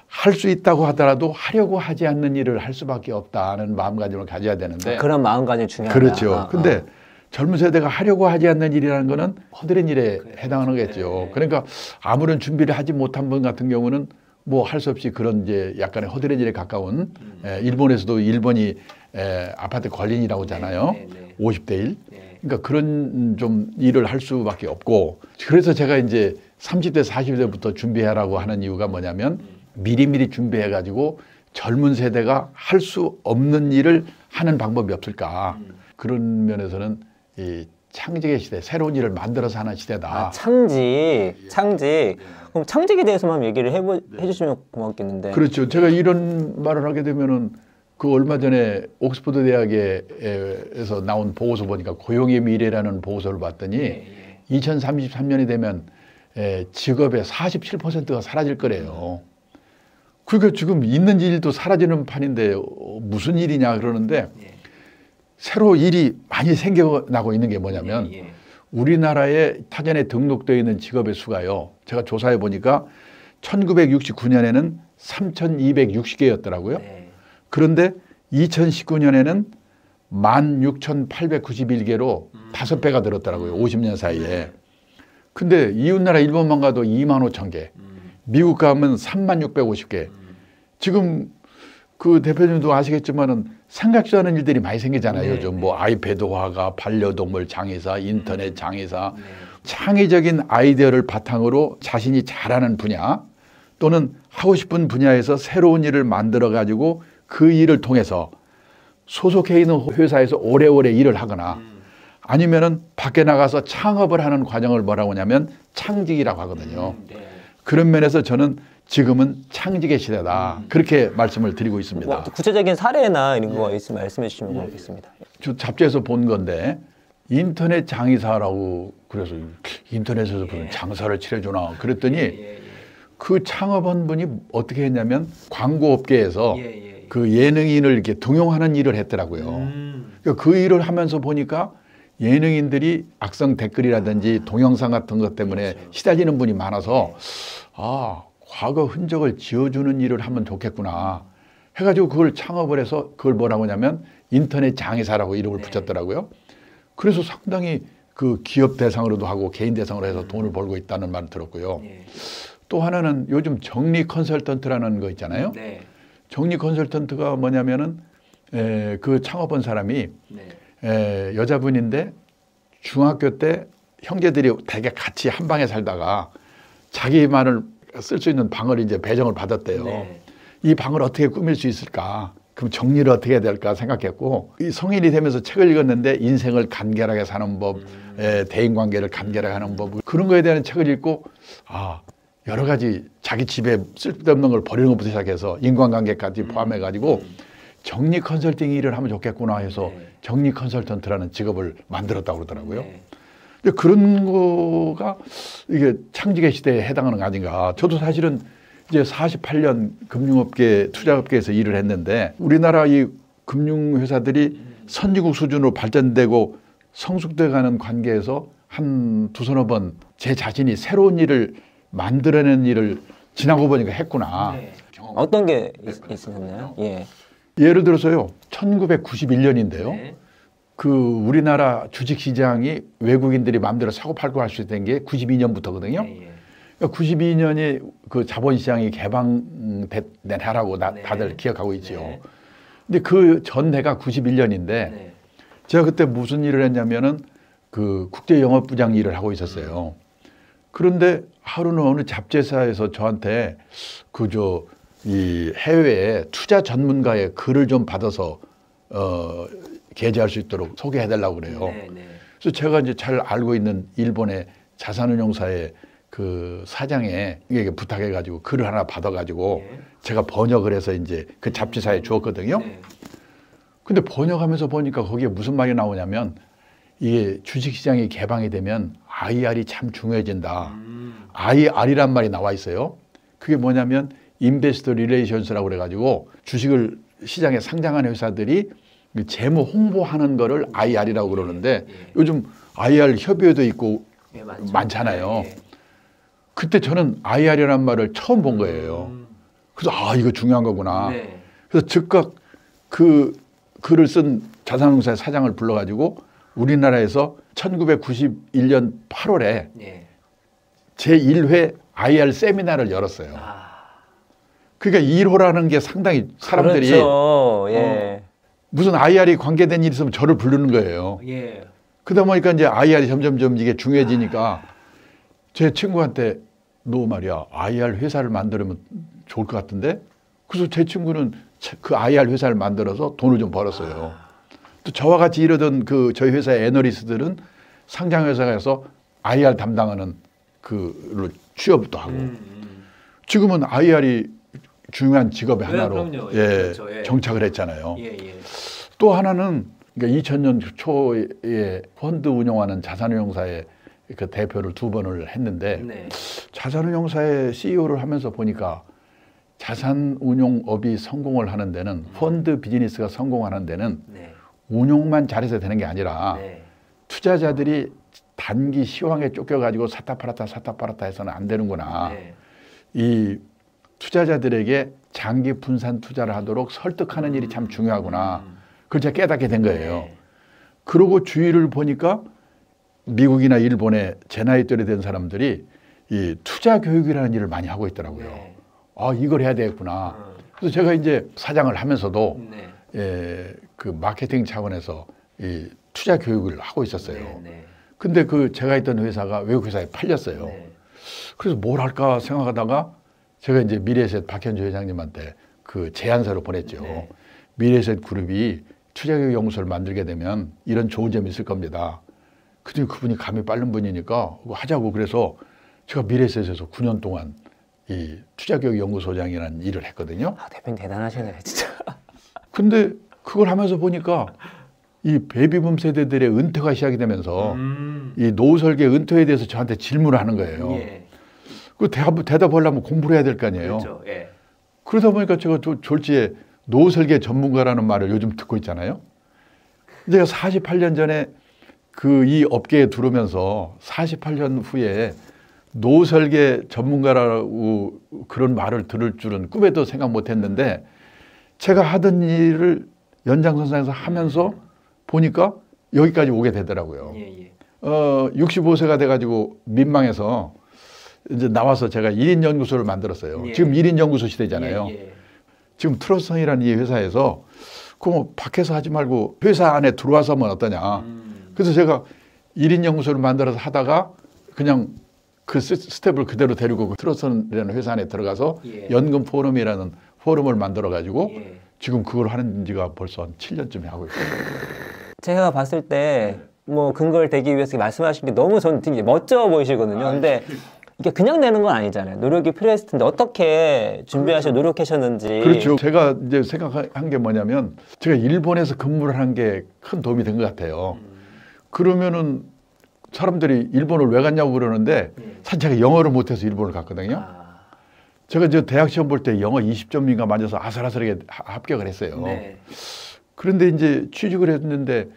할 수 있다고 하더라도 하려고 하지 않는 일을 할 수밖에 없다는 마음가짐을 가져야 되는데 그런 마음가짐이 중요하다. 그렇죠. 근데 젊은 세대가 하려고 하지 않는 일이라는 거는 허드렛 일에 해당하는 거겠죠. 그러니까 아무런 준비를 하지 못한 분 같은 경우는 뭐 할 수 없이 그런 이제 약간의 허드렛 일에 가까운 일본에서도 일본이 아파트 관리인이라고 하잖아요. 50대 1. 그러니까 그런 좀 일을 할 수밖에 없고 그래서 제가 이제 30대 40대부터 준비하라고 하는 이유가 뭐냐면 미리미리 준비해 가지고 젊은 세대가 할 수 없는 일을 하는 방법이 없을까. 그런 면에서는 이 창직의 시대, 새로운 일을 만들어서 하는 시대다. 창직. 그럼 창직에 대해서만 얘기를 해주시면 고맙겠는데. 그렇죠. 제가 이런 말을 하게 되면은 그 얼마 전에 옥스퍼드 대학에서 나온 보고서 보니까 고용의 미래라는 보고서를 봤더니 2033년이 되면 직업의 47%가 사라질 거래요. 그러니까 지금 있는 일도 사라지는 판인데 무슨 일이냐 그러는데 새로 일이 많이 생겨나고 있는 게 뭐냐면 우리나라에 타전에 등록되어 있는 직업의 수가요. 제가 조사해 보니까 1969년에는 3,260개였더라고요. 그런데 2019년에는 16,891개로 5배가 늘었더라고요. 50년 사이에. 근데 이웃나라 일본만 가도 25,000개. 미국 가면 36,650개. 지금 그 대표님도 아시겠지만은 생각지도 않은 일들이 많이 생기잖아요. 요즘 뭐 아이패드화가, 반려동물 장의사, 인터넷 장의사. 창의적인 아이디어를 바탕으로 자신이 잘하는 분야 또는 하고 싶은 분야에서 새로운 일을 만들어 가지고 그 일을 통해서 소속해 있는 회사에서 오래오래 일을 하거나 아니면은 밖에 나가서 창업을 하는 과정을 뭐라고 하냐면 창직이라고 하거든요. 그런 면에서 저는 지금은 창직의 시대다. 그렇게 말씀을 드리고 있습니다. 뭐 구체적인 사례나 이런 거 있으면 말씀해 주시면 고맙겠습니다. 저 잡지에서 본 건데 인터넷 장의사라고 그래서 인터넷에서 무슨 장사를 치러주나 그랬더니 그 창업한 분이 어떻게 했냐면 광고업계에서 그 예능인을 이렇게 등용하는 일을 했더라고요. 그러니까 그 일을 하면서 보니까 예능인들이 악성 댓글이라든지 동영상 같은 것 때문에 시달리는 분이 많아서 아, 과거 흔적을 지워주는 일을 하면 좋겠구나 해가지고 그걸 창업을 해서 그걸 뭐라고 하냐면 인터넷 장의사라고 이름을 붙였더라고요. 그래서 상당히 그 기업 대상으로도 하고 개인 대상으로 해서 돈을 벌고 있다는 말을 들었고요. 또 하나는 요즘 정리 컨설턴트라는 거 있잖아요. 정리 컨설턴트가 뭐냐면은 그 창업한 사람이 여자분인데 중학교 때 형제들이 되게 같이 한 방에 살다가 자기만을 쓸 수 있는 방을 이제 배정을 받았대요. 이 방을 어떻게 꾸밀 수 있을까? 그럼 정리를 어떻게 해야 될까 생각했고 이 성인이 되면서 책을 읽었는데 인생을 간결하게 사는 법, 대인관계를 간결하게 하는 법 그런 거에 대한 책을 읽고 아 여러 가지 자기 집에 쓸데없는 걸 버리는 것부터 시작해서 인간관계까지 포함해가지고 정리 컨설팅 일을 하면 좋겠구나 해서 정리 컨설턴트라는 직업을 만들었다고 그러더라고요. 근데 그런 거가 이게 창직의 시대에 해당하는 거 아닌가. 저도 사실은 이제 48년 금융업계, 투자업계에서 일을 했는데 우리나라 이 금융회사들이 선진국 수준으로 발전되고 성숙돼가는 관계에서 한 두서너 번 제 자신이 새로운 일을 만들어낸 일을 지나고 보니까 했구나. 어떤 게 있으셨나요? 예. 예를 들어서요, 1991년인데요. 그 우리나라 주식시장이 외국인들이 마음대로 사고 팔고 할 수 있던 게 92년부터거든요. 그러니까 92년이 그 자본시장이 개방된 해라고 다들 기억하고 있죠. 근데 그 전해가 91년인데 제가 그때 무슨 일을 했냐면은 그 국제영업부장 일을 하고 있었어요. 그런데 하루는 어느 잡지사에서 저한테 이 해외에 투자 전문가의 글을 좀 받아서 게재할 수 있도록 소개해달라고 그래요. 그래서 제가 이제 잘 알고 있는 일본의 자산운용사의 그 사장에게 부탁해가지고 글을 하나 받아가지고 제가 번역을 해서 이제 그 잡지사에 주었거든요. 근데 번역하면서 보니까 거기에 무슨 말이 나오냐면 이게 주식시장이 개방이 되면 IR이 참 중요해진다. IR이란 말이 나와 있어요. 그게 뭐냐면 인베스터 리레이션스라고 그래가지고 주식을 시장에 상장하는 회사들이 재무 홍보하는 거를 IR이라고 그러는데 요즘 IR 협의회도 있고 많잖아요. 그때 저는 IR이라는 말을 처음 본 거예요. 그래서 이거 중요한 거구나. 그래서 즉각 그 글을 쓴 자산운용사의 사장을 불러가지고 우리나라에서 1991년 8월에 제1회 IR 세미나를 열었어요. 그러니까 1호라는 게 상당히 사람들이 그렇죠. 무슨 IR이 관계된 일이 있으면 저를 부르는 거예요. 그러다 보니까 이제 IR이 점점점 이게 중요해지니까 제 친구한테 너 말이야 IR 회사를 만들면 좋을 것 같은데 그래서 제 친구는 그 IR 회사를 만들어서 돈을 좀 벌었어요. 또 저와 같이 이러던 그 저희 회사의 애널리스트들은 상장회사에서 IR 담당하는 그로 취업도 하고 지금은 IR이 중요한 직업의 하나로 그렇죠. 정착을 했잖아요. 또 하나는 그러니까 2000년 초에 펀드 운영하는 자산운용사의 그 대표를 2번을 했는데 자산운용사의 CEO를 하면서 보니까 자산운용업이 성공을 하는 데는 펀드 비즈니스가 성공하는 데는 운용만 잘해서 되는 게 아니라 투자자들이 단기 시황에 쫓겨가지고 샀다 팔았다 해서는 안 되는구나. 이 투자자들에게 장기 분산 투자를 하도록 설득하는 일이 참 중요하구나. 그걸 제가 깨닫게 된 거예요. 그러고 주위를 보니까 미국이나 일본의 제 나이 또래 된 사람들이 이 투자 교육이라는 일을 많이 하고 있더라고요. 이걸 해야 되겠구나. 그래서 제가 이제 사장을 하면서도 그 마케팅 차원에서 이 투자 교육을 하고 있었어요. 근데 그 제가 있던 회사가 외국 회사에 팔렸어요. 그래서 뭘 할까 생각하다가 제가 이제 미래에셋 박현주 회장님한테 그 제안서를 보냈죠. 미래에셋 그룹이 투자교육 연구소를 만들게 되면 이런 좋은 점이 있을 겁니다. 근데 그분이 감이 빠른 분이니까 하자고 그래서 제가 미래에셋에서 9년 동안 이 투자교육 연구소장이라는 일을 했거든요. 대표님 대단하시네요, 진짜. 근데 그걸 하면서 보니까 이 베이비붐 세대들의 은퇴가 시작이 되면서 이 노후 설계 은퇴에 대해서 저한테 질문을 하는 거예요. 그 대답하려면 공부를 해야 될 거 아니에요. 그렇죠. 그러다 보니까 제가 졸지에 노후 설계 전문가라는 말을 요즘 듣고 있잖아요. 제가 48년 전에 그 이 업계에 들어오면서 48년 후에 노후 설계 전문가라고 그런 말을 들을 줄은 꿈에도 생각 못 했는데 제가 하던 일을 연장선상에서 하면서 보니까 여기까지 오게 되더라고요. 65세가 돼가지고 민망해서 이제 나와서 제가 1인 연구소를 만들었어요. 지금 1인 연구소 시대잖아요. 지금 트러스턴이라는 이 회사에서 그럼 밖에서 하지 말고 회사 안에 들어와서 하면 어떠냐. 그래서 제가 1인 연구소를 만들어서 하다가 그냥 그 스텝을 그대로 데리고 트러스턴이라는 회사 안에 들어가서 연금 포럼이라는 포럼을 만들어가지고 지금 그걸 하는 지가 벌써 한 7년쯤 하고 있어요. 제가 봤을 때 뭐 근거를 대기 위해서 말씀하신 게 너무 저는 되게 멋져 보이시거든요. 근데 이게 그냥 되는 건 아니잖아요. 노력이 필요했을 텐데 어떻게 준비하셔 노력하셨는지. 그렇죠. 제가 이제 생각한 게 뭐냐면 제가 일본에서 근무를 한 게 큰 도움이 된 것 같아요. 그러면은 사람들이 일본을 왜 갔냐고 그러는데 사실 제가 영어를 못해서 일본을 갔거든요. 제가 저 대학 시험 볼 때 영어 20점인가 맞아서 아슬아슬하게 합격을 했어요. 네. 그런데 이제 취직을 했는데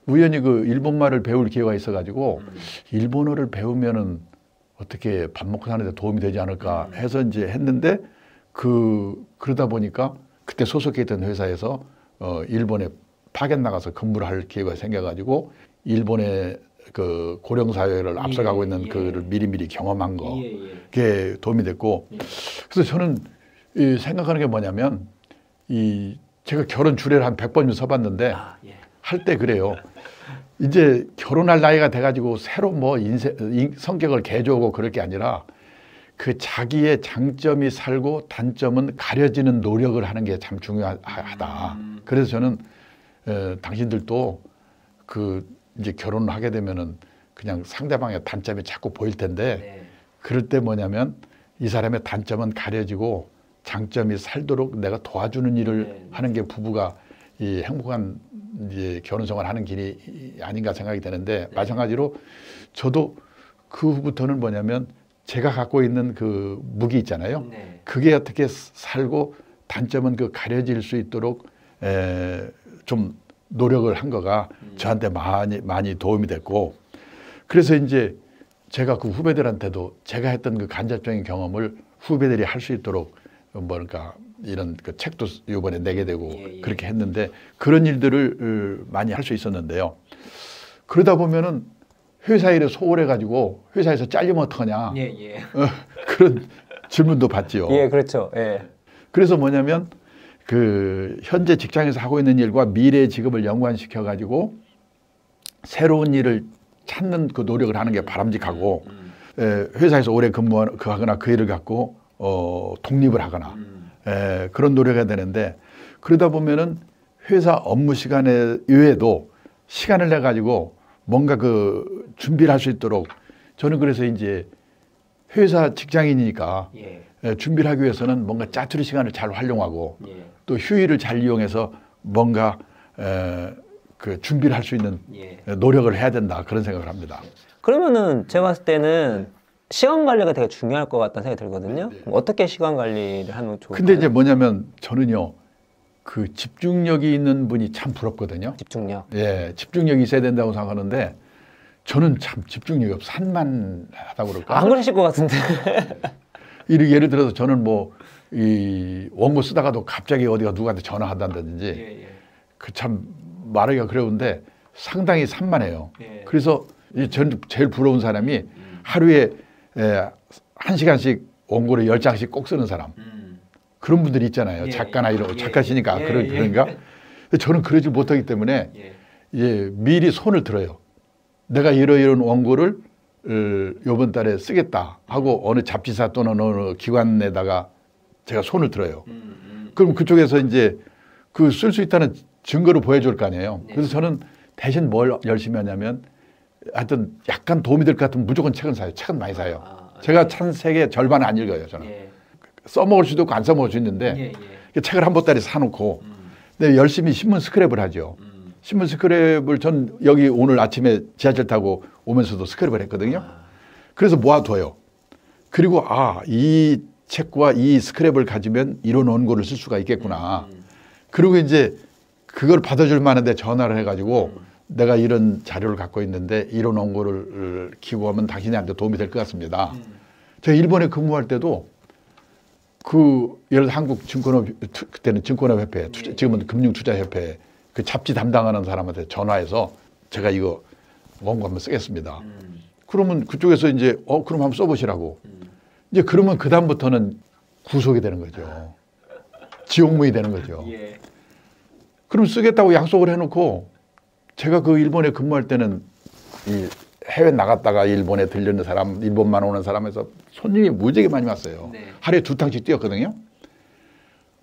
우연히 그 일본말을 배울 기회가 있어가지고 일본어를 배우면은 어떻게 밥 먹고 사는데 도움이 되지 않을까 해서 이제 했는데 그러다 보니까 그때 소속해 있던 회사에서 일본에 파견 나가서 근무를 할 기회가 생겨가지고 일본의 그 고령 사회를 앞서가고 있는 그를 미리미리 경험한 거 그게 도움이 됐고 그래서 저는 생각하는 게 뭐냐면 제가 결혼 주례를 한 100번 서봤는데 할 때 그래요. 이제 결혼할 나이가 돼가지고 새로 뭐 성격을 개조하고 그럴 게 아니라 그 자기의 장점이 살고 단점은 가려지는 노력을 하는 게 참 중요하다. 그래서 저는 당신들도 이제 결혼을 하게 되면은 그냥 상대방의 단점이 자꾸 보일 텐데 그럴 때 뭐냐면 이 사람의 단점은 가려지고 장점이 살도록 내가 도와주는 일을 하는 게 부부가 이 행복한 이제 결혼 생활을 하는 길이 아닌가 생각이 되는데 마찬가지로 저도 그 후부터는 뭐냐면 제가 갖고 있는 그 무기 있잖아요. 그게 어떻게 살고 단점은 그 가려질 수 있도록 좀 노력을 한 거가 저한테 많이 도움이 됐고 그래서 이제 제가 그 후배들한테도 제가 했던 그 간접적인 경험을 후배들이 할 수 있도록 뭐랄까 이런 그 책도 이번에 내게 되고 그렇게 했는데 그런 일들을 많이 할 수 있었는데요. 그러다 보면은 회사 일에 소홀해 가지고 회사에서 잘리면 어떡하냐 그런 질문도 받지요. 예, 그렇죠. 예. 그래서 뭐냐면 그 현재 직장에서 하고 있는 일과 미래의 직업을 연관시켜 가지고 새로운 일을 찾는 그 노력을 하는 게 바람직하고 회사에서 오래 근무하거나 그 일을 갖고 독립을 하거나 그런 노력을 해야 되는데 그러다 보면은 회사 업무 시간에 이외에도 시간을 내 가지고 뭔가 그 준비를 할 수 있도록 저는 그래서 이제 회사 직장인이니까 준비를 하기 위해서는 뭔가 짜투리 시간을 잘 활용하고 또 휴일을 잘 이용해서 뭔가 그 준비를 할 수 있는 노력을 해야 된다 그런 생각을 합니다. 그러면은 제가 봤을 때는 시간 관리가 되게 중요할 것 같다는 생각이 들거든요. 어떻게 시간 관리를 하면 좋을까요? 근데 이제 뭐냐면 저는요 그 집중력이 있는 분이 참 부럽거든요. 집중력. 예, 집중력이 있어야 된다고 생각하는데 저는 참 집중력이 없어 산만하다고 그럴까? 안 그러실 것 같은데. 예를 들어서 저는 뭐 이 원고 쓰다가도 갑자기 어디가 누구한테 전화한다든지 그 참 말하기가 그러운데 상당히 산만해요. 그래서 저는 제일 부러운 사람이 하루에 1시간씩 원고를 10장씩 꼭 쓰는 사람. 그런 분들이 있잖아요. 작가나 이런 작가시니까 그런가? 저는 그러지 못하기 때문에 미리 손을 들어요. 내가 이런 원고를 이번 달에 쓰겠다 하고 어느 잡지사 또는 어느 기관에다가 제가 손을 들어요. 그럼 그쪽에서 이제 그 쓸 수 있다는 증거를 보여줄 거 아니에요. 그래서 저는 대신 뭘 열심히 하냐면 하여튼 약간 도움이 될 것 같으면 무조건 책은 사요. 책은 많이 사요. 제가 책의 절반은 안 읽어요. 저는. 써먹을 수도 있고 안 써먹을 수 있는데 책을 한 보따리 사놓고 근데 열심히 신문 스크랩을 하죠. 신문 스크랩을 전 여기 오늘 아침에 지하철 타고 오면서도 스크랩을 했거든요. 그래서 모아둬요. 그리고 이 책과 이 스크랩을 가지면 이런 원고를 쓸 수가 있겠구나. 그리고 이제 그걸 받아줄 만한데 전화를 해가지고 내가 이런 자료를 갖고 있는데 이런 원고를 기고하면 당신한테 도움이 될 것 같습니다. 제가 일본에 근무할 때도 예를 들어 한국 증권업 그때는 증권업협회 지금은 금융투자협회 그 잡지 담당하는 사람한테 전화해서 제가 이거 원고 한번 쓰겠습니다. 그러면 그쪽에서 이제 그럼 한번 써보시라고. 이제 그러면 그 다음부터는 구속이 되는 거죠. 지옥문이 되는 거죠. 그럼 쓰겠다고 약속을 해놓고 제가 그 일본에 근무할 때는 이 해외 나갔다가 일본에 들르는 사람, 일본만 오는 사람에서 손님이 무지하게 많이 왔어요. 하루에 2탕씩 뛰었거든요.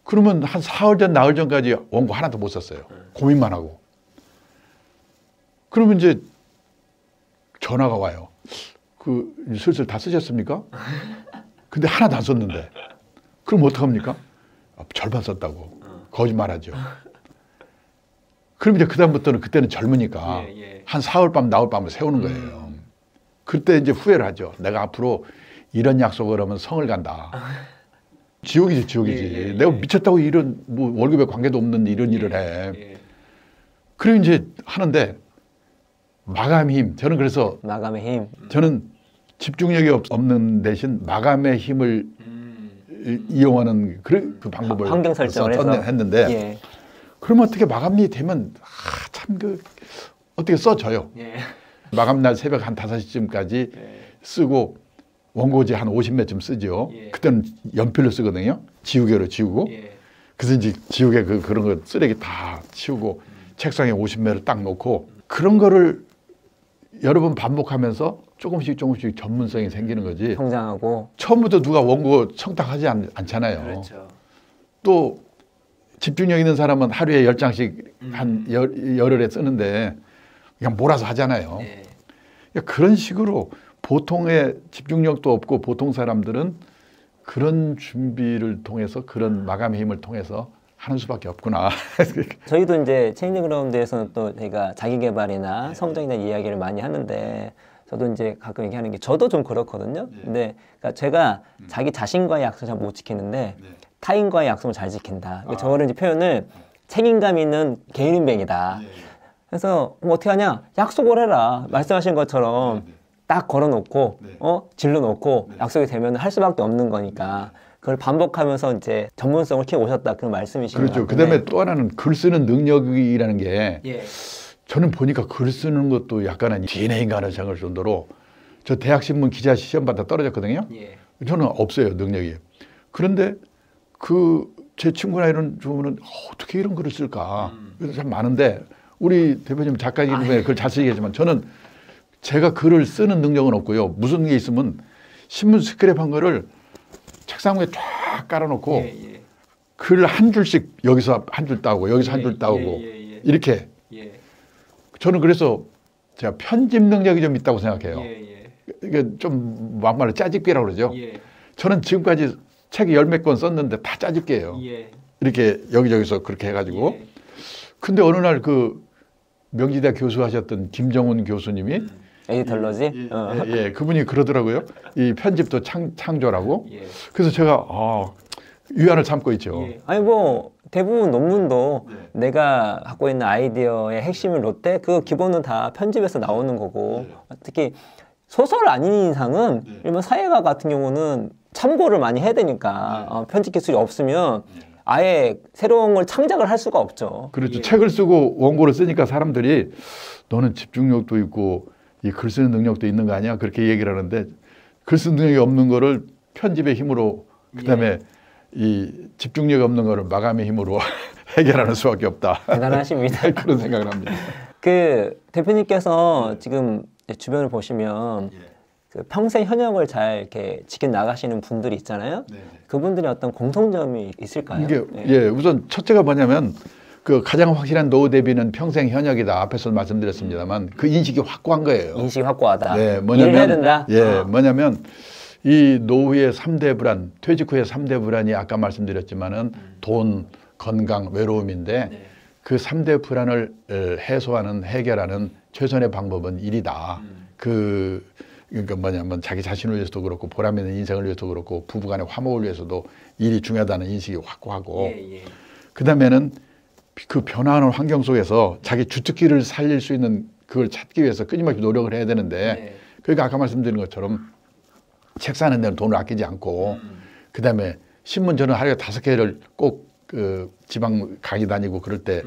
그러면 한 사흘 전, 나흘 전까지 원고 하나도 못 썼어요. 고민만 하고. 그러면 이제 전화가 와요. 그 슬슬 다 쓰셨습니까? 근데 하나도 안 썼는데. 그럼 어떡합니까? 절반 썼다고. 거짓말하죠. 그럼 이제 그다음부터는 그때는 젊으니까 한 사흘 밤 나흘 밤을 세우는 거예요. 그때 이제 후회를 하죠. 내가 앞으로 이런 약속을 하면 성을 간다. 지옥이지 지옥이지. 내가 미쳤다고 이런 뭐 월급에 관계도 없는 이런 일을 해. 그리고 이제 하는데 마감의 힘. 저는 그래서 마감의 힘. 저는 집중력이 없는 대신 마감의 힘을 이용하는 그 방법을 환경 설정을 해서 했는데 예. 그러면 어떻게 마감이 되면 참 그 어떻게 써져요. 예. 마감날 새벽 한 5시쯤까지 쓰고 원고지 한 50매쯤 쓰죠. 그때는 연필로 쓰거든요. 지우개로 지우고. 그래서 이제 지우개 그런 거 쓰레기 다 치우고 책상에 50매를 딱 놓고 그런 거를 여러 번 반복하면서 조금씩 전문성이 생기는 거지. 성장하고. 처음부터 누가 원고 청탁하지 않잖아요. 그렇죠. 또 집중력 있는 사람은 하루에 10장씩 한 열흘에 쓰는데 그냥 몰아서 하잖아요. 그러니까 그런 식으로 보통의 집중력도 없고 보통 사람들은 그런 준비를 통해서 그런 마감의 힘을 통해서 하는 수밖에 없구나. 저희도 이제 체인지 그라운드에서는 또 저희가 자기 개발이나 성장에 대한 이야기를 많이 하는데 저도 이제 가끔 얘기하는 게 저도 좀 그렇거든요. 근데 그러니까 제가 자기 자신과의 약속을 잘 못 지키는데 타인과의 약속을 잘 지킨다. 저거를 이제 표현을 책임감 있는 개인인뱅이다. 그래서 뭐 어떻게 하냐? 약속을 해라. 말씀하신 것처럼 딱 걸어놓고 질러놓고 약속이 되면 할 수밖에 없는 거니까 그걸 반복하면서 이제 전문성을 키워 오셨다 그런 말씀이신 것 그렇죠. 같은데. 그다음에 또 하나는 글 쓰는 능력이라는 게 저는 보니까 글 쓰는 것도 약간은 DNA인가 하는 생각을 정도로 저 대학신문 기자 시험 받아 떨어졌거든요. 저는 없어요 능력이. 그런데 제 친구나 이런 주부는 어떻게 이런 글을 쓸까? 그래서 참 많은데 우리 대표님 작가이기 때문에 글 잘 쓰시겠지만 저는 제가 글을 쓰는 능력은 없고요. 무슨 게 있으면 신문 스크랩한 거를 책상 위에 쫙 깔아놓고 글 한 줄씩 여기서 한 줄 따오고 여기서 한 줄 따오고 이렇게. 저는 그래서 제가 편집 능력이 좀 있다고 생각해요. 이게 좀 막말로 짜집기라고 그러죠. 저는 지금까지 책 10몇 권 썼는데 다 짜집기예요. 이렇게 여기저기서 그렇게 해가지고. 근데 어느 날 그 명지대 교수 하셨던 김정훈 교수님이 에디털러지? 그분이 그러더라고요. 이 편집도 창조라고. 그래서 제가 위안을 삼고 있죠. 아니 뭐 대부분 논문도 내가 갖고 있는 아이디어의 핵심을 놓되 그 기본은 다 편집에서 나오는 거고 특히 소설 아닌 이상은 일반 사회가 같은 경우는 참고를 많이 해야 되니까 편집 기술이 없으면 아예 새로운 걸 창작을 할 수가 없죠. 그렇죠. 책을 쓰고 원고를 쓰니까 사람들이 너는 집중력도 있고 이 글 쓰는 능력도 있는 거 아니야? 그렇게 얘기를 하는데 글 쓰는 능력이 없는 거를 편집의 힘으로 그다음에 이 집중력이 없는 거를 마감의 힘으로 해결하는 수밖에 없다. 대단하십니다. 그런 생각을 합니다. 그 대표님께서 지금 주변을 보시면 그 평생 현역을 잘 이렇게 지켜 나가시는 분들이 있잖아요. 그분들이 어떤 공통점이 있을까요? 이게 우선 첫째가 뭐냐면 그 가장 확실한 노후 대비는 평생 현역이다. 앞에서 말씀드렸습니다만 그 인식이 확고한 거예요. 인식이 확고하다. 뭐냐면 일을 해야 된다. 뭐냐면 이 노후의 3대 불안, 퇴직 후의 3대 불안이 아까 말씀드렸지만은 돈, 건강, 외로움인데 그 3대 불안을 해결하는 최선의 방법은 일이다. 그러니까 뭐냐면 자기 자신을 위해서도 그렇고 보람 있는 인생을 위해서도 그렇고 부부간의 화목을 위해서도 일이 중요하다는 인식이 확고하고 그다음에는 그 변화하는 환경 속에서 자기 주특기를 살릴 수 있는 그걸 찾기 위해서 끊임없이 노력을 해야 되는데 그러니까 아까 말씀드린 것처럼 책 사는 데는 돈을 아끼지 않고 그다음에 신문 저는 하루에 5개를 꼭 그 지방 강의 다니고 그럴 때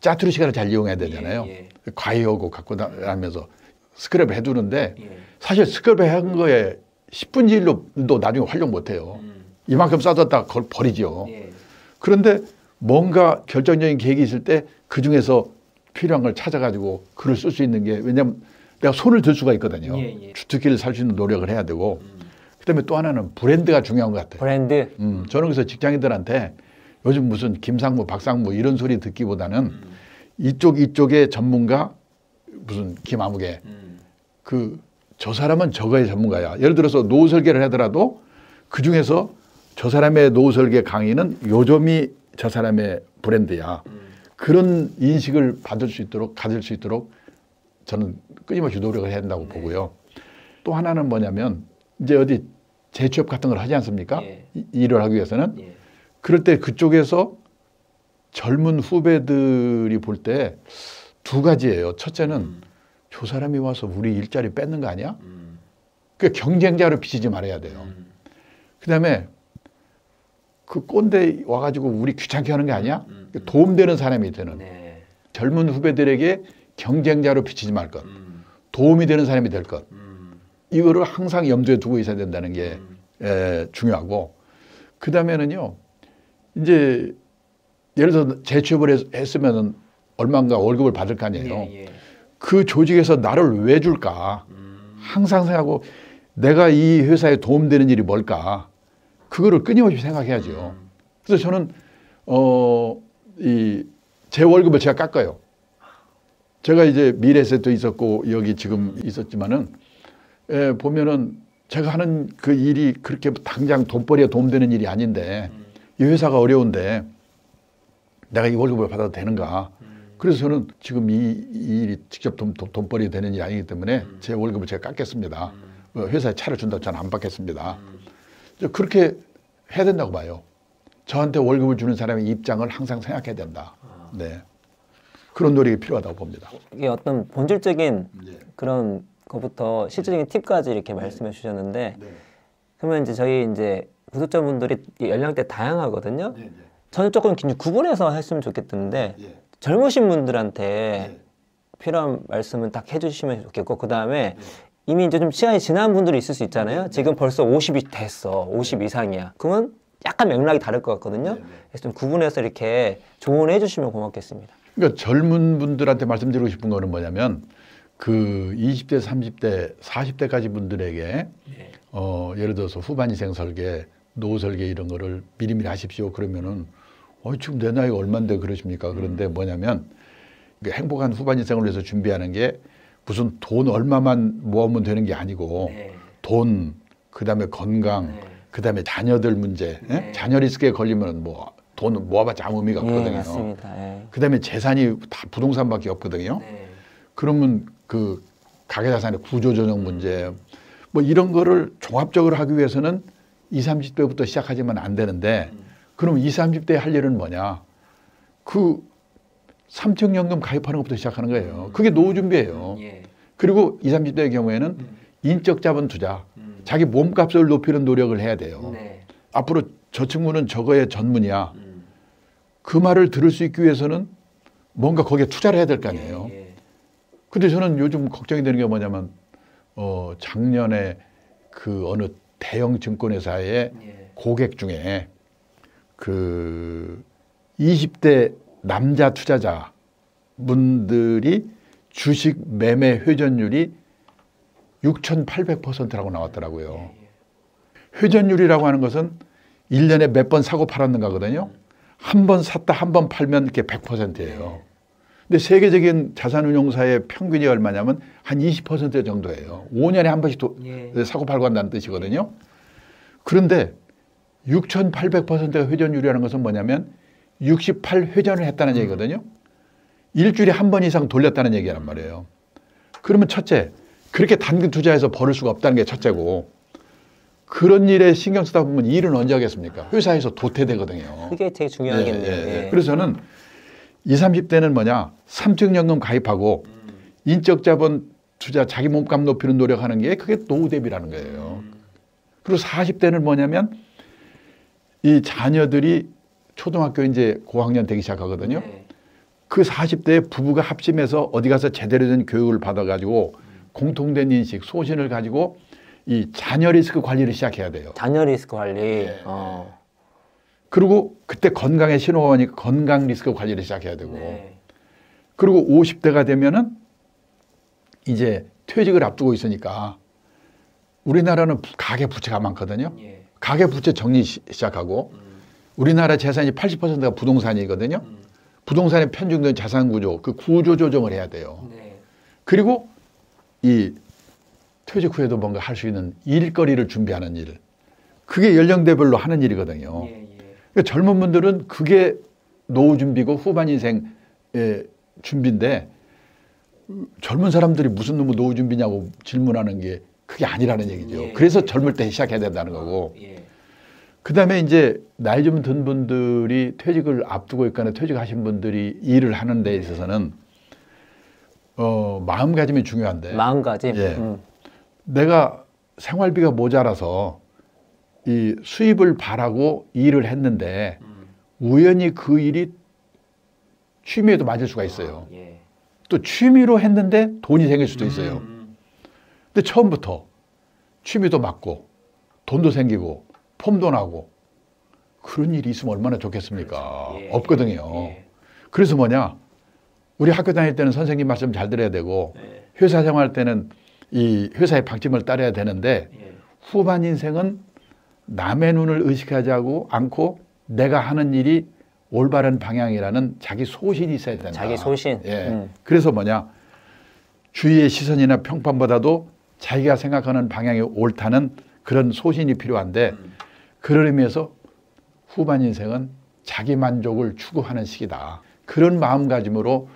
짜투리 시간을 잘 이용해야 되잖아요. 과외하고 갖고 다니면서 스크랩을 해두는데 사실 스크랩을 한 거에 10분의 1도 나중에 활용 못해요. 이만큼 써뒀다 그걸 버리죠. 그런데 뭔가 결정적인 계획이 있을 때 그중에서 필요한 걸 찾아가지고 글을 쓸 수 있는 게 왜냐하면 내가 손을 들 수가 있거든요. 주특기를 살 수 있는 노력을 해야 되고 그다음에 또 하나는 브랜드가 중요한 것 같아요. 브랜드? 저는 그래서 직장인들한테 요즘 무슨 김상무, 박상무 이런 소리 듣기보다는 이쪽의 전문가 무슨 김아무개 그 저 사람은 저거의 전문가야. 예를 들어서 노후 설계를 하더라도 그 중에서 저 사람의 노후 설계 강의는 요점이 저 사람의 브랜드야. 그런 인식을 가질 수 있도록 저는 끊임없이 노력을 해야 된다고 보고요. 또 하나는 뭐냐면 이제 어디 재취업 같은 걸 하지 않습니까? 일을 하기 위해서는. 그럴 때 그쪽에서 젊은 후배들이 볼 때 두 가지예요. 첫째는 저 사람이 와서 우리 일자리 뺏는 거 아니야? 그 경쟁자로 비치지 말아야 돼요. 그다음에 그 꼰대 와가지고 우리 귀찮게 하는 게 아니야? 도움되는 사람이 되는. 젊은 후배들에게 경쟁자로 비치지 말 것. 도움이 되는 사람이 될 것. 이거를 항상 염두에 두고 있어야 된다는 게 중요하고, 그 다음에는요, 이제 예를 들어서 재취업을 했으면 얼마인가 월급을 받을 거 아니에요. 그 조직에서 나를 왜 줄까? 항상 생각하고 내가 이 회사에 도움되는 일이 뭘까? 그거를 끊임없이 생각해야죠. 그래서 저는 제 월급을 제가 깎아요. 제가 이제 미래에셋도 있었고 여기 지금 있었지만은 보면은 제가 하는 그 일이 그렇게 당장 돈벌이에 도움되는 일이 아닌데 이 회사가 어려운데 내가 이 월급을 받아도 되는가? 그래서 저는 지금 이 일이 직접 돈벌이 되는 일이 아니기 때문에 제 월급을 제가 깎겠습니다. 회사에 차를 준다고 저는 안 받겠습니다. 그렇게 해야 된다고 봐요. 저한테 월급을 주는 사람의 입장을 항상 생각해야 된다. 네. 그런 노력이 필요하다고 봅니다. 이게 어떤 본질적인 그런 것부터 실질적인 팁까지 이렇게 말씀해 주셨는데, 그러면 이제 저희 이제 구독자분들이 연령대 다양하거든요. 저는 조금 구분해서 했으면 좋겠는데, 젊으신 분들한테 필요한 말씀은 딱 해주시면 좋겠고, 그 다음에 이미 이제 좀 시간이 지난 분들이 있을 수 있잖아요. 지금 벌써 50이 됐어. 50 이상이야. 그러면 약간 맥락이 다를 것 같거든요. 그래서 좀 구분해서 이렇게 조언해 주시면 고맙겠습니다. 그러니까 젊은 분들한테 말씀드리고 싶은 거는 뭐냐면, 그 20대, 30대, 40대까지 분들에게 예를 들어서 후반인생 설계, 노후 설계 이런 거를 미리미리 하십시오. 그러면은 지금 내 나이가 얼만데 그러십니까? 그런데 뭐냐면 행복한 후반인생을 위해서 준비하는 게 무슨 돈 얼마만 모으면 되는 게 아니고 돈, 그다음에 건강, 그다음에 자녀들 문제, 자녀 리스크에 걸리면 뭐 돈 모아봤자 아무 의미가 없거든요. 맞습니다. 그다음에 재산이 다 부동산밖에 없거든요. 그러면 그 가계자산의 구조조정 문제 뭐 이런 거를 종합적으로 하기 위해서는 20, 30대부터 시작하지만 안 되는데, 그럼 20, 30대에 할 일은 뭐냐? 그 삼청연금 가입하는 것부터 시작하는 거예요. 그게 노후 준비예요. 그리고 20, 30대의 경우에는 인적 자본 투자, 자기 몸값을 높이는 노력을 해야 돼요. 앞으로 저 친구는 저거의 전문이야. 그 말을 들을 수 있기 위해서는 뭔가 거기에 투자를 해야 될 거 아니에요. 근데 저는 요즘 걱정이 되는 게 뭐냐면 작년에 그 어느 대형 증권회사의 고객 중에 그 20대 남자 투자자 분들이 주식 매매 회전율이 6,800%라고 나왔더라고요. 회전율이라고 하는 것은 1년에 몇 번 사고 팔았는가거든요. 한 번 샀다 한 번 팔면 이렇게 100%예요. 근데 세계적인 자산운용사의 평균이 얼마냐면 한 20% 정도예요. 5년에 한 번씩 사고 팔고 한다는 뜻이거든요. 그런데 6,800%가 회전율이라는 것은 뭐냐면 68회전을 했다는 얘기거든요. 일주일에 한 번 이상 돌렸다는 얘기란 말이에요. 그러면 첫째, 그렇게 단기 투자해서 벌을 수가 없다는 게 첫째고, 그런 일에 신경 쓰다 보면 일은 언제 하겠습니까? 회사에서 도태되거든요. 그게 되게 중요하겠네요. 그래서 저는 20, 30대는 뭐냐, 삼청연금 가입하고 인적 자본 투자, 자기 몸값 높이는 노력하는 게 그게 노후 대비라는 거예요. 그리고 40대는 뭐냐면 이 자녀들이 초등학교 이제 고학년 되기 시작하거든요. 그 40대에 부부가 합심해서 어디 가서 제대로 된 교육을 받아가지고 공통된 인식, 소신을 가지고 이 자녀 리스크 관리를 시작해야 돼요. 자녀 리스크 관리. 그리고 그때 건강의 신호가 오니까 건강 리스크 관리를 시작해야 되고. 그리고 50대가 되면은 이제 퇴직을 앞두고 있으니까 우리나라는 가계 부채가 많거든요. 가계 부채 정리 시작하고, 우리나라 재산이 80%가 부동산이거든요. 부동산에 편중된 자산 구조, 그 구조 조정을 해야 돼요. 그리고 이 퇴직 후에도 뭔가 할 수 있는 일거리를 준비하는 일. 그게 연령대별로 하는 일이거든요. 그러니까 젊은 분들은 그게 노후 준비고 후반 인생의 준비인데 젊은 사람들이 무슨 놈의 노후 준비냐고 질문하는 게 그게 아니라는 얘기죠. 그래서 젊을 때 시작해야 된다는 거고. 그 다음에 이제 나이 좀 든 분들이 퇴직을 앞두고 있거나 퇴직하신 분들이 일을 하는 데 있어서는 마음가짐이 중요한데. 마음가짐? 내가 생활비가 모자라서 이 수입을 바라고 일을 했는데 우연히 그 일이 취미에도 맞을 수가 있어요. 또 취미로 했는데 돈이 생길 수도 있어요. 근데 처음부터 취미도 맞고 돈도 생기고 폼도 나고 그런 일이 있으면 얼마나 좋겠습니까? 그렇죠. 없거든요. 그래서 뭐냐? 우리 학교 다닐 때는 선생님 말씀 잘 들어야 되고 회사 생활할 때는 이 회사의 방침을 따라야 되는데 후반 인생은 남의 눈을 의식하지 않고 내가 하는 일이 올바른 방향이라는 자기 소신이 있어야 된다. 자기 소신. 그래서 뭐냐? 주위의 시선이나 평판보다도 자기가 생각하는 방향이 옳다는 그런 소신이 필요한데 그런 의미에서 후반 인생은 자기 만족을 추구하는 시기다. 그런 마음가짐으로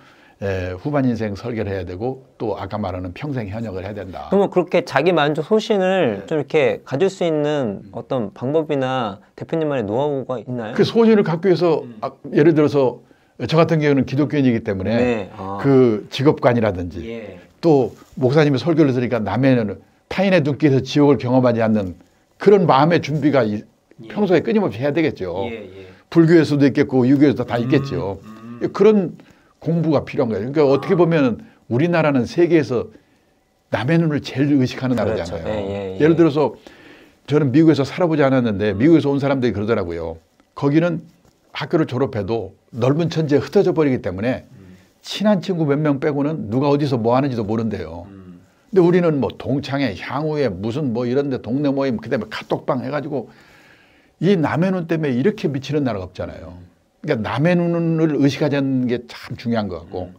후반 인생 설계를 해야 되고 또 아까 말하는 평생 현역을 해야 된다. 그러면 그렇게 자기 만족 소신을 좀 이렇게 가질 수 있는 어떤 방법이나 대표님만의 노하우가 있나요? 그 소신을 갖기 위해서 예를 들어서 저 같은 경우는 기독교인이기 때문에 그 직업관이라든지 또 목사님이 설교를 들으니까 타인의 눈길에서 지옥을 경험하지 않는 그런 마음의 준비가 평소에 끊임없이 해야 되겠죠. 불교에서도 있겠고 유교에서도 다 있겠죠. 그런 공부가 필요한 거예요. 그러니까 어떻게 보면 우리나라는 세계에서 남의 눈을 제일 의식하는 나라잖아요. 그렇죠. 예를 들어서 저는 미국에서 살아보지 않았는데 미국에서 온 사람들이 그러더라고요. 거기는 학교를 졸업해도 넓은 천지에 흩어져 버리기 때문에 친한 친구 몇 명 빼고는 누가 어디서 뭐 하는지도 모른대요. 근데 우리는 뭐 동창회, 향후회, 무슨 뭐 이런데 동네 모임, 그다음에 카톡방 해가지고 이 남의 눈 때문에 이렇게 미치는 나라가 없잖아요. 그러니까 남의 눈을 의식하지 않는 게 참 중요한 것 같고.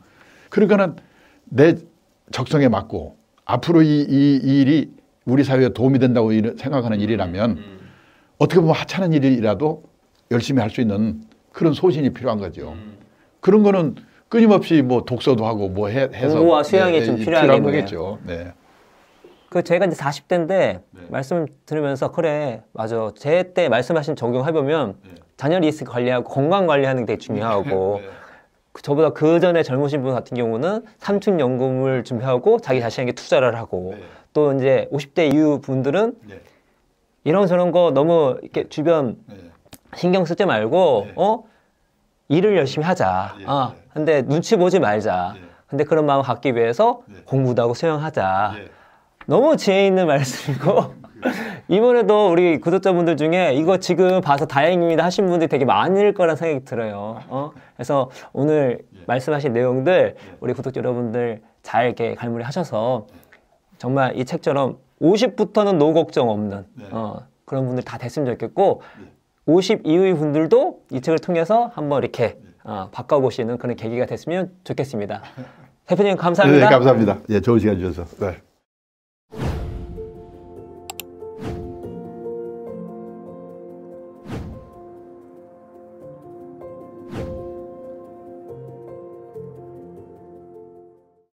그러니까는 내 적성에 맞고 앞으로 이 일이 우리 사회에 도움이 된다고 생각하는 일이라면 어떻게 보면 하찮은 일이라도 열심히 할 수 있는 그런 소신이 필요한 거죠. 그런 거는 끊임없이 뭐 독서도 하고 뭐 해서 공부와 수양이 좀 필요한 거겠죠. 네. 그 제가 이제 40대인데 말씀 들으면서 그래 맞아 제 때 말씀하신 적용해보면 자녀 리스크 관리하고 건강 관리하는 게 되게 중요하고 저보다 그 전에 젊으신 분 같은 경우는 삼촌연금을 준비하고 자기 자신에게 투자를 하고 또 이제 50대 이후 분들은 이런 저런 거 너무 이렇게 주변 신경 쓰지 말고 일을 열심히 하자. 근데 눈치 보지 말자. 근데 그런 마음 갖기 위해서 공부도 하고 수영하자. 너무 지혜 있는 말씀이고 이번에도 우리 구독자분들 중에 이거 지금 봐서 다행입니다 하신 분들이 되게 많을 거란 생각이 들어요. 그래서 오늘 말씀하신 내용들 우리 구독자 여러분들 잘 이렇게 갈무리 하셔서 정말 이 책처럼 50부터는 노후 걱정 없는 그런 분들 다 됐으면 좋겠고 50 이후의 분들도 이 책을 통해서 한번 이렇게 바꿔보시는 그런 계기가 됐으면 좋겠습니다. 대표님 감사합니다. 네, 감사합니다. 예, 좋은 시간 주셔서. 네.